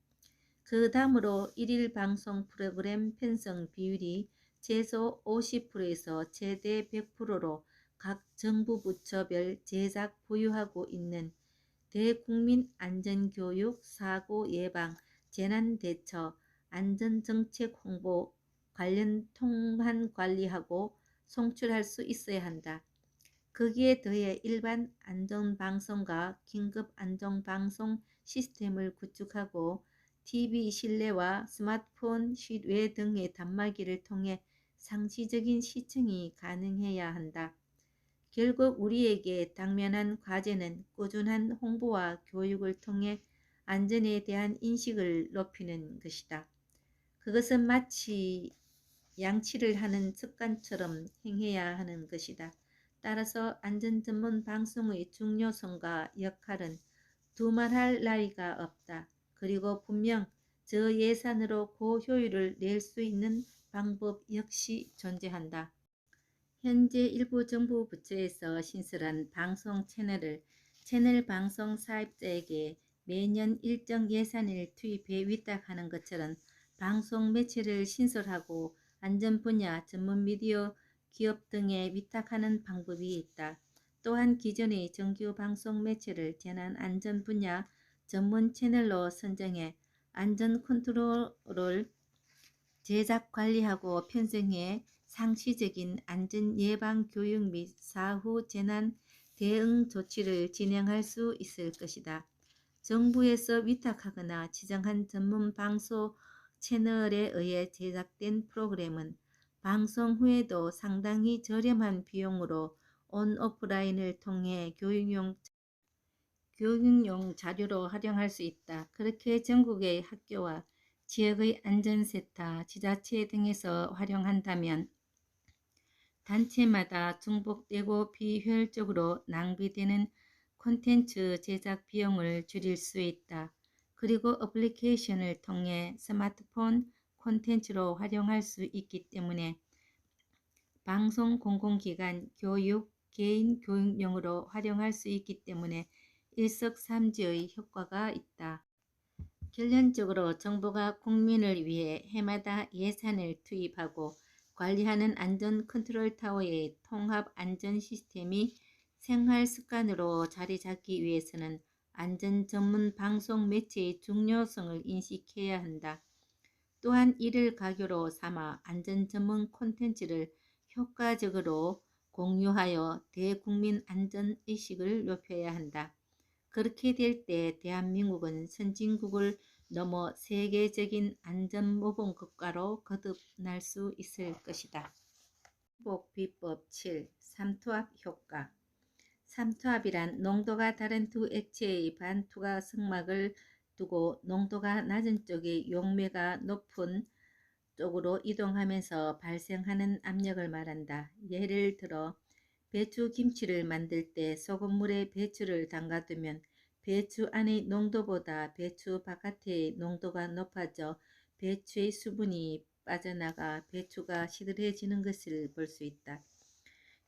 그 다음으로 일일 방송 프로그램 편성 비율이 최소 50%에서 최대 100%로 각 정부 부처별 제작 보유하고 있는 대국민 안전교육, 사고 예방, 재난대처, 안전정책 홍보 관련 통한 관리하고 송출할 수 있어야 한다. 거기에 더해 일반 안전방송과 긴급안전방송 시스템을 구축하고 TV 실내와 스마트폰 실외 등의 단말기를 통해 상시적인 시청이 가능해야 한다. 결국 우리에게 당면한 과제는 꾸준한 홍보와 교육을 통해 안전에 대한 인식을 높이는 것이다. 그것은 마치 양치를 하는 습관처럼 행해야 하는 것이다. 따라서 안전 전문 방송의 중요성과 역할은 두말할 나위가 없다. 그리고 분명 저 예산으로 고효율을 낼 수 있는 방법 역시 존재한다. 현재 일부 정부 부처에서 신설한 방송 채널을 채널 방송 사업자에게 매년 일정 예산을 투입해 위탁하는 것처럼 방송 매체를 신설하고 안전 분야 전문 미디어 기업 등에 위탁하는 방법이 있다. 또한 기존의 정규 방송 매체를 재난 안전 분야 전문 채널로 선정해 안전 컨트롤을 제작 관리하고 편성해 상시적인 안전 예방 교육 및 사후 재난 대응 조치를 진행할 수 있을 것이다. 정부에서 위탁하거나 지정한 전문 방송 채널에 의해 제작된 프로그램은 방송 후에도 상당히 저렴한 비용으로 온 오프라인을 통해 교육용 자료로 활용할 수 있다. 그렇게 전국의 학교와 지역의 안전센터, 지자체 등에서 활용한다면 단체마다 중복되고 비효율적으로 낭비되는 콘텐츠 제작 비용을 줄일 수 있다. 그리고 어플리케이션을 통해 스마트폰 콘텐츠로 활용할 수 있기 때문에 방송 공공기관, 교육, 개인 교육용으로 활용할 수 있기 때문에 일석삼지의 효과가 있다. 결론적으로 정부가 국민을 위해 해마다 예산을 투입하고 관리하는 안전 컨트롤 타워의 통합 안전 시스템이 생활 습관으로 자리 잡기 위해서는 안전 전문 방송 매체의 중요성을 인식해야 한다. 또한 이를 가교로 삼아 안전 전문 콘텐츠를 효과적으로 공유하여 대국민 안전 의식을 높여야 한다. 그렇게 될 때 대한민국은 선진국을 넘어 세계적인 안전모범 국가로 거듭날 수 있을 것이다. 복비법 7. 삼투압 효과. 삼투압이란 농도가 다른 두 액체의 반투과 성막을 두고 농도가 낮은 쪽이 용매가 높은 쪽으로 이동하면서 발생하는 압력을 말한다. 예를 들어 배추김치를 만들 때 소금물에 배추를 담가두면 배추 안의 농도보다 배추 바깥의 농도가 높아져 배추의 수분이 빠져나가 배추가 시들해지는 것을 볼 수 있다.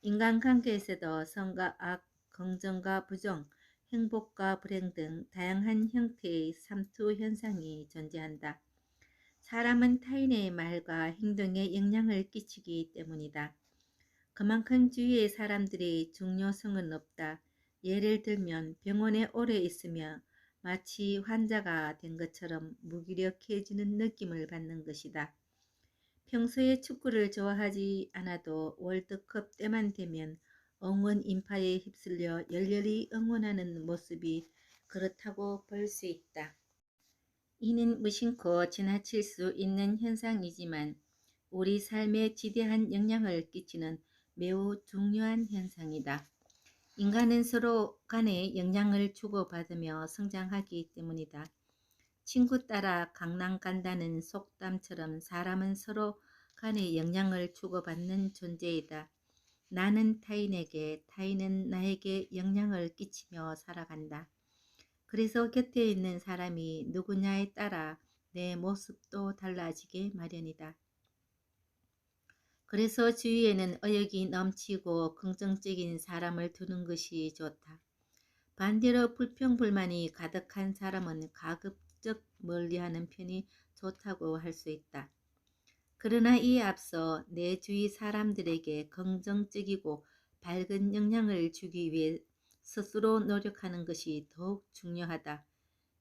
인간관계에서도 선과 악, 긍정과 부정, 행복과 불행 등 다양한 형태의 삼투 현상이 존재한다. 사람은 타인의 말과 행동에 영향을 끼치기 때문이다. 그만큼 주위의 사람들의 중요성은 없다. 예를 들면 병원에 오래 있으며 마치 환자가 된 것처럼 무기력해지는 느낌을 받는 것이다. 평소에 축구를 좋아하지 않아도 월드컵 때만 되면 응원 인파에 휩쓸려 열렬히 응원하는 모습이 그렇다고 볼 수 있다. 이는 무심코 지나칠 수 있는 현상이지만 우리 삶에 지대한 영향을 끼치는 매우 중요한 현상이다. 인간은 서로 간에 영향을 주고받으며 성장하기 때문이다. 친구 따라 강남 간다는 속담처럼 사람은 서로 간에 영향을 주고받는 존재이다. 나는 타인에게, 타인은 나에게 영향을 끼치며 살아간다. 그래서 곁에 있는 사람이 누구냐에 따라 내 모습도 달라지게 마련이다. 그래서 주위에는 의욕이 넘치고 긍정적인 사람을 두는 것이 좋다. 반대로 불평불만이 가득한 사람은 가급적 멀리하는 편이 좋다고 할 수 있다. 그러나 이에 앞서 내 주위 사람들에게 긍정적이고 밝은 영향을 주기 위해 스스로 노력하는 것이 더욱 중요하다.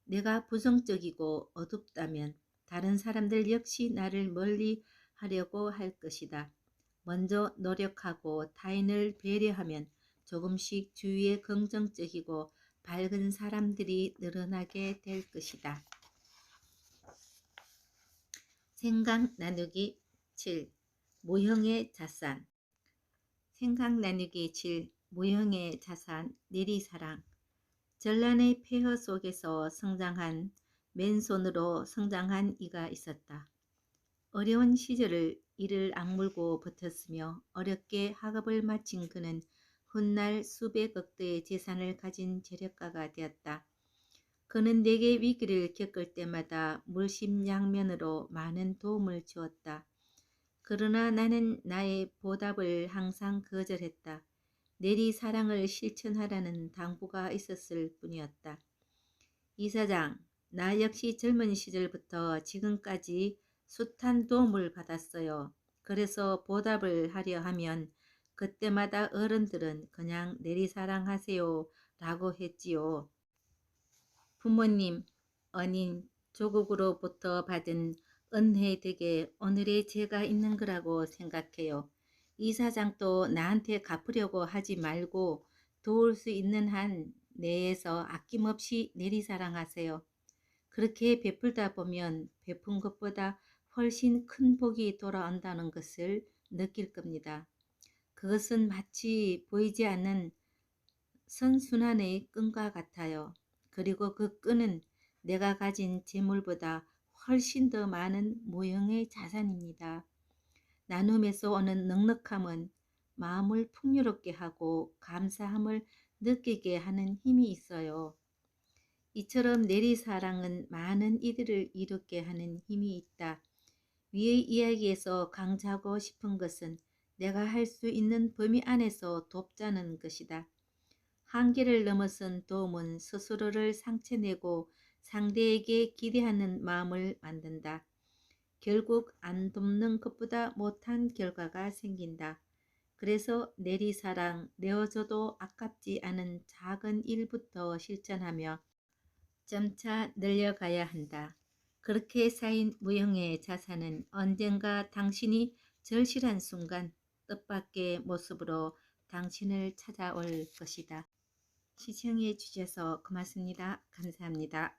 내가 부정적이고 어둡다면 다른 사람들 역시 나를 멀리 하려고 할 것이다. 먼저 노력하고 타인을 배려하면 조금씩 주위에 긍정적이고 밝은 사람들이 늘어나게 될 것이다. 생각 나누기 7. 모형의 자산. 생각 나누기 7. 모형의 자산 내리사랑. 전란의 폐허 속에서 성장한 맨손으로 성장한 이가 있었다. 어려운 시절을 이를 악물고 버텼으며 어렵게 학업을 마친 그는 훗날 수백억 대의 재산을 가진 재력가가 되었다. 그는 내게 위기를 겪을 때마다 물심양면으로 많은 도움을 주었다. 그러나 나는 나의 보답을 항상 거절했다. 내리사랑을 실천하라는 당부가 있었을 뿐이었다. 이사장, 나 역시 젊은 시절부터 지금까지 숱한 도움을 받았어요. 그래서 보답을 하려 하면 그때마다 어른들은 그냥 내리사랑하세요 라고 했지요. 부모님, 언인, 조국으로부터 받은 은혜 덕에 오늘의 제가 있는 거라고 생각해요. 이사장도 나한테 갚으려고 하지 말고 도울 수 있는 한 내에서 아낌없이 내리사랑하세요. 그렇게 베풀다 보면 베푼 것보다 훨씬 큰 복이 돌아온다는 것을 느낄 겁니다. 그것은 마치 보이지 않는 선순환의 끈과 같아요. 그리고 그 끈은 내가 가진 재물보다 훨씬 더 많은 모형의 자산입니다. 나눔에서 오는 넉넉함은 마음을 풍요롭게 하고 감사함을 느끼게 하는 힘이 있어요. 이처럼 내리사랑은 많은 이들을 이롭게 하는 힘이 있다. 위의 이야기에서 강조하고 싶은 것은 내가 할 수 있는 범위 안에서 돕자는 것이다. 한계를 넘어선 도움은 스스로를 상처내고 상대에게 기대하는 마음을 만든다. 결국 안 돕는 것보다 못한 결과가 생긴다. 그래서 내리사랑, 내어줘도 아깝지 않은 작은 일부터 실천하며 점차 늘려가야 한다. 그렇게 쌓인 무형의 자산은 언젠가 당신이 절실한 순간 뜻밖의 모습으로 당신을 찾아올 것이다. 시청해 주셔서 고맙습니다. 감사합니다.